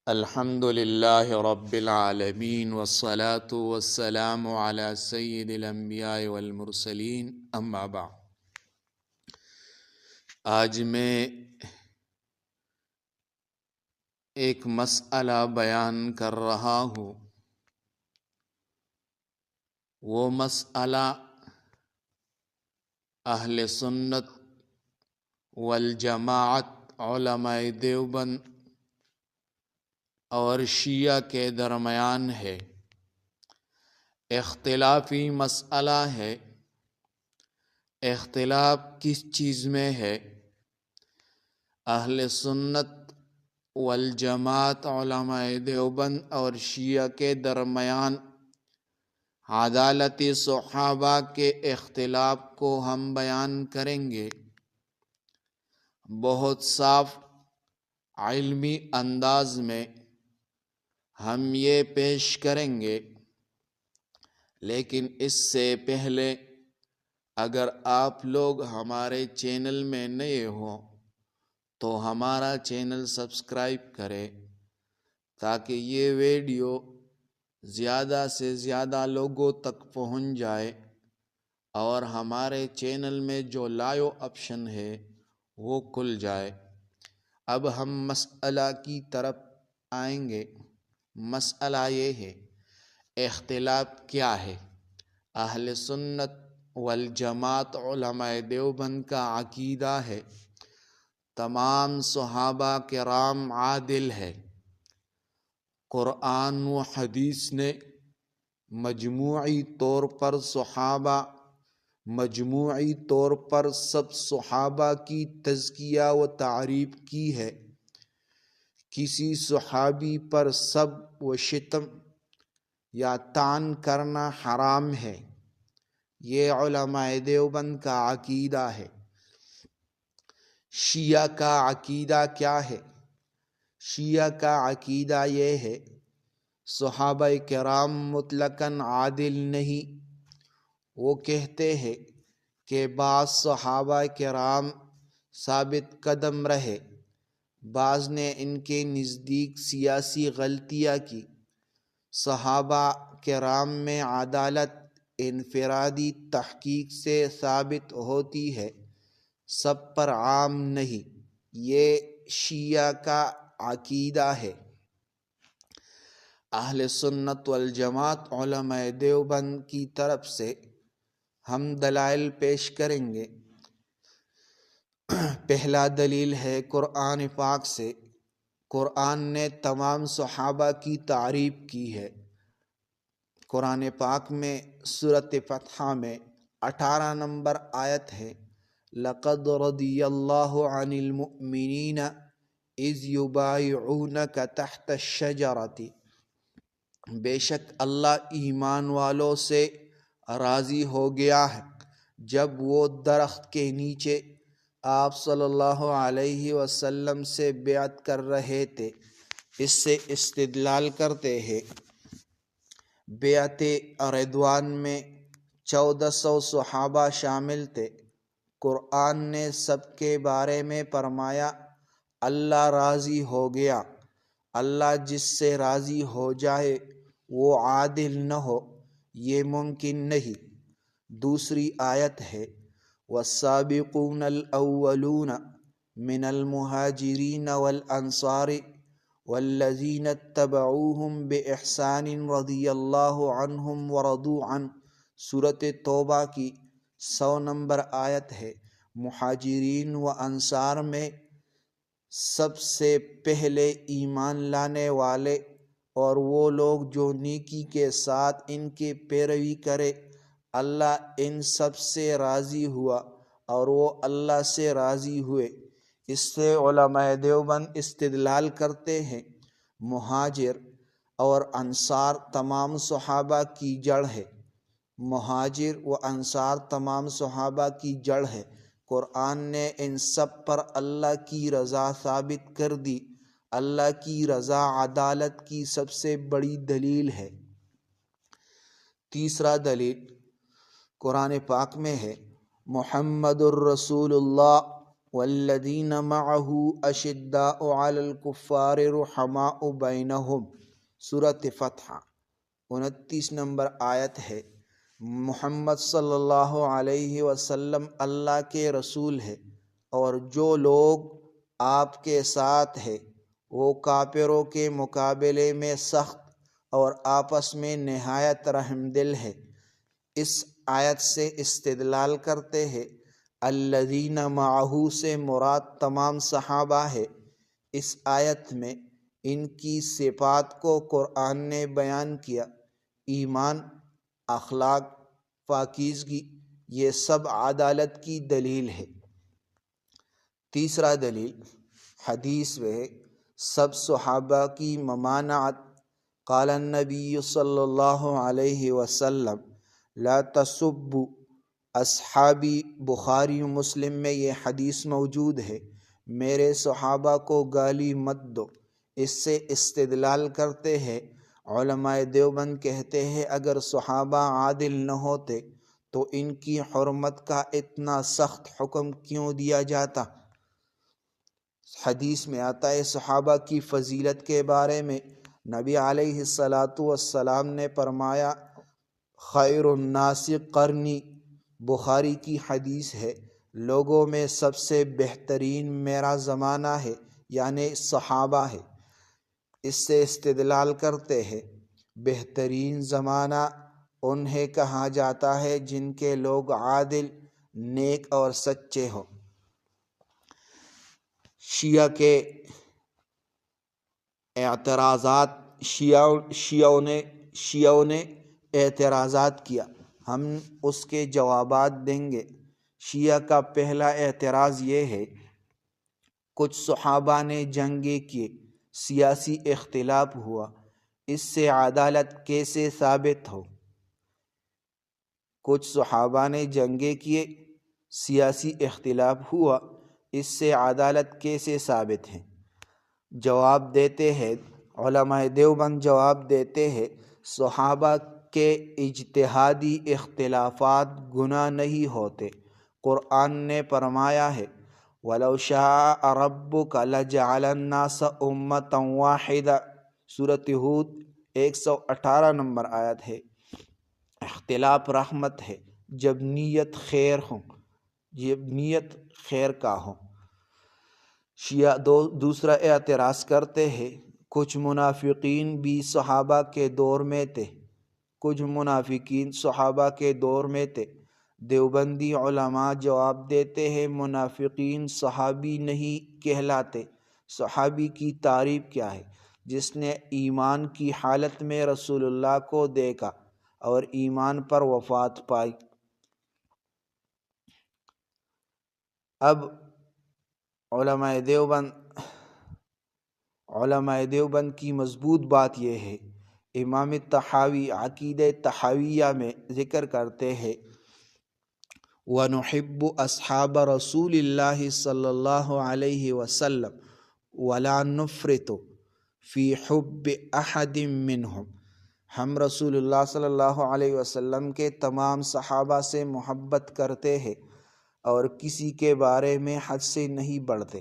الحمد للہ رب العالمین والصلاة والسلام علی سید الانبیاء والمرسلین اما بعد۔ آج میں ایک مسئلہ بیان کر رہا ہوں۔ وہ مسئلہ اہل سنت والجماعت علماء دیوبند اور شیعہ کے درمیان ہے، اختلافی مسئلہ ہے۔ اختلاف کس چیز میں ہے؟ اہل سنت والجماعت علماء دیوبند اور شیعہ کے درمیان عدالت صحابہ کے اختلاف کو ہم بیان کریں گے، بہت صاف علمی انداز میں ہم یہ پیش کریں گے۔ لیکن اس سے پہلے اگر آپ لوگ ہمارے چینل میں نئے ہوں تو ہمارا چینل سبسکرائب کریں تاکہ یہ ویڈیو زیادہ سے زیادہ لوگوں تک پہنچ جائے، اور ہمارے چینل میں جو لائیو آپشن ہے وہ کھل جائے۔ اب ہم مسئلہ کی طرف آئیں گے۔ مسئلہ یہ ہے، اختلاف کیا ہے؟ اہل سنت والجماعت علماء دیوبند کا عقیدہ ہے تمام صحابہ کرام عادل ہے۔ قرآن و حدیث نے مجموعی طور پر مجموعی طور پر سب صحابہ کی تزکیہ و تعریف کی ہے۔ کسی صحابی پر سب و شتم یا طعن کرنا حرام ہے۔ یہ علماء دیوبند کا عقیدہ ہے۔ شیعہ کا عقیدہ کیا ہے؟ شیعہ کا عقیدہ یہ ہے، صحابہ کرام مطلقاً عادل نہیں۔ وہ کہتے ہیں کہ بعض صحابہ کرام ثابت قدم رہے، بعض نے ان کے نزدیک سیاسی غلطیاں کی۔ صحابہ کرام میں عدالت انفرادی تحقیق سے ثابت ہوتی ہے، سب پر عام نہیں۔ یہ شیعہ کا عقیدہ ہے۔ اہل سنت والجماعت علماء دیوبند کی طرف سے ہم دلائل پیش کریں گے۔ پہلا دلیل ہے قرآن پاک سے۔ قرآن نے تمام صحابہ کی تعریف کی ہے۔ قرآن پاک میں سورۃ فتح میں 18 نمبر آیت ہے، لَقَدْ رَضِيَ اللَّهُ عَنِ الْمُؤْمِنِينَ إِذْ يُبَايِعُونَكَ تَحْتَ الشَّجَرَةِ، بے شک اللہ ایمان والوں سے راضی ہو گیا ہے جب وہ درخت کے نیچے آپ صلی اللہ علیہ وسلم سے بیعت کر رہے تھے۔ اس سے استدلال کرتے ہیں، بیعت رضوان میں 1400 صحابہ شامل تھے۔ قرآن نے سب کے بارے میں فرمایا اللہ راضی ہو گیا۔ اللہ جس سے راضی ہو جائے وہ عادل نہ ہو، یہ ممکن نہیں۔ دوسری آیت ہے، والسابقون الاولون من المہاجرین والانصار والذین اتبعوہم باحسان رضی اللہ عنہم ورضوا عنہ، سورۃ توبہ کی 100 نمبر آیت ہے۔ مہاجرین و انصار میں سب سے پہلے ایمان لانے والے اور وہ لوگ جو نیکی کے ساتھ ان کی پیروی کرے، اللہ ان سب سے راضی ہوا اور وہ اللہ سے راضی ہوئے۔ اس سے علماء دیوبند استدلال کرتے ہیں، مہاجر اور انصار تمام صحابہ کی جڑ ہے۔ مہاجر و انصار تمام صحابہ کی جڑ ہے۔ قرآن نے ان سب پر اللہ کی رضا ثابت کر دی۔ اللہ کی رضا عدالت کی سب سے بڑی دلیل ہے۔ تیسرا دلیل قرآن پاک میں ہے، محمد الرسول اللہ والذین معہ اشداء علی الکفار رحماء بینہم، سورۃ فتح 29 نمبر آیت ہے۔ محمد صلی اللہ علیہ وسلم اللہ کے رسول ہے، اور جو لوگ آپ کے ساتھ ہے وہ کافروں کے مقابلے میں سخت اور آپس میں نہایت رحم دل ہے۔ اس آیت سے استدلال کرتے ہیں الذین معہ سے مراد تمام صحابہ ہے۔ اس آیت میں ان کی صفات کو قرآن نے بیان کیا، ایمان، اخلاق، پاکیزگی، یہ سب عدالت کی دلیل ہے۔ تیسرا دلیل حدیث میں سب صحابہ کی ممانعت۔ قال النبی صلی اللہ علیہ وسلم لا تسبوا اصحابی، بخاری و مسلم میں یہ حدیث موجود ہے، میرے صحابہ کو گالی مت دو۔ اس سے استدلال کرتے ہیں علماء دیوبند کہتے ہیں اگر صحابہ عادل نہ ہوتے تو ان کی حرمت کا اتنا سخت حکم کیوں دیا جاتا۔ حدیث میں آتا ہے صحابہ کی فضیلت کے بارے میں نبی علیہ السلام نے فرمایا خیر الناس قرنی، بخاری کی حدیث ہے، لوگوں میں سب سے بہترین میرا زمانہ ہے، یعنی صحابہ ہے۔ اس سے استدلال کرتے ہیں بہترین زمانہ انہیں کہا جاتا ہے جن کے لوگ عادل، نیک اور سچے ہوں۔ شیعوں نے اعتراضات کیا، ہم اس کے جوابات دیں گے۔ شیعہ کا پہلا اعتراض یہ ہے کچھ صحابہ نے جنگیں کی، سیاسی اختلاف ہوا، اس سے عدالت کیسے ثابت ہو؟ کچھ صحابہ نے جنگیں کیے، سیاسی اختلاف ہوا، اس سے عدالت کیسے ثابت ہے؟ جواب دیتے ہیں علماء دیوبند جواب دیتے ہیں صحابہ کے اجتہادی اختلافات گناہ نہیں ہوتے۔ قرآن نے فرمایا ہے وَلَوْ شَاءَ رَبُّكَ لَجَعَلَ النَّاسَ أُمَّةً وَاحِدَةً، سورۃ ہود 118 نمبر آیت ہے۔ اختلاف رحمت ہے جب نیت خیر کا ہو۔ شیعہ دوسرا اعتراض کرتے ہیں کچھ منافقین بھی صحابہ کے دور میں تھے۔ دیوبندی علماء جواب دیتے ہیں منافقین صحابی نہیں کہلاتے۔ صحابی کی تعریف کیا ہے؟ جس نے ایمان کی حالت میں رسول اللہ کو دیکھا اور ایمان پر وفات پائی۔ اب علماء دیوبند کی مضبوط بات یہ ہے، امام طحاوی عقیدہ طحاویہ میں ذکر کرتے ہیں وَنُحِبُّ أَصْحَابَ رَسُولِ اللَّهِ صلی اللہ علیہ وسلم وَلَا نُفْرِطُ فِي حُبِّ أَحَدٍ مِّنْهُمْ، ہم رسول اللہ صلی اللہ علیہ وسلم کے تمام صحابہ سے محبت کرتے ہیں اور کسی کے بارے میں حد سے نہیں بڑھتے۔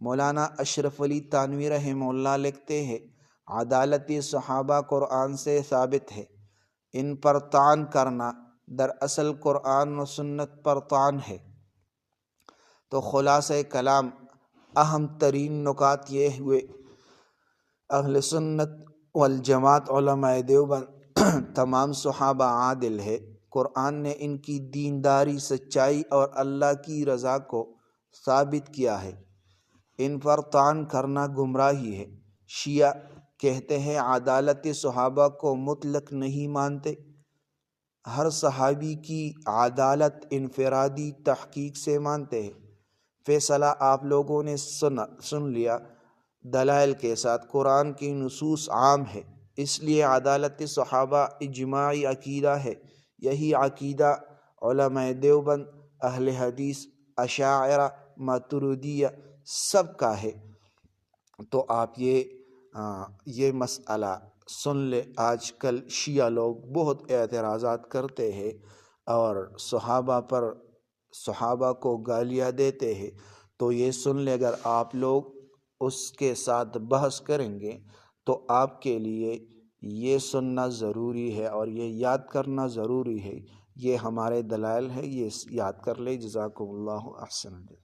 مولانا اشرف علی تھانوی رحمہ اللہ لکھتے ہیں عدالت صحابہ قرآن سے ثابت ہے، ان پر طعن کرنا دراصل قرآن و سنت پر طعن ہے۔ تو خلاصہ کلام اہم ترین نکات یہ ہوئے اہل سنت والجماعت علماء دیوبند تمام صحابہ عادل ہے، قرآن نے ان کی دینداری، سچائی اور اللہ کی رضا کو ثابت کیا ہے، ان پر طعن کرنا گمراہی ہے۔ شیعہ کہتے ہیں عدالت صحابہ کو مطلق نہیں مانتے، ہر صحابی کی عدالت انفرادی تحقیق سے مانتے ہیں۔ فیصلہ آپ لوگوں نے سن لیا، دلائل کے ساتھ قرآن کی نصوص عام ہے، اس لیے عدالت صحابہ اجماعی عقیدہ ہے۔ یہی عقیدہ علماء دیوبند، اہل حدیث، اشاعرہ، ماتریدیہ سب کا ہے۔ تو آپ یہ مسئلہ سن لے، آج کل شیعہ لوگ بہت اعتراضات کرتے ہیں اور صحابہ کو گالیاں دیتے ہیں، تو یہ سن لے، اگر آپ لوگ اس کے ساتھ بحث کریں گے تو آپ کے لیے یہ سننا ضروری ہے اور یہ یاد کرنا ضروری ہے، یہ ہمارے دلائل ہے، یہ یاد کر لے۔ جزاکم اللہ احسن۔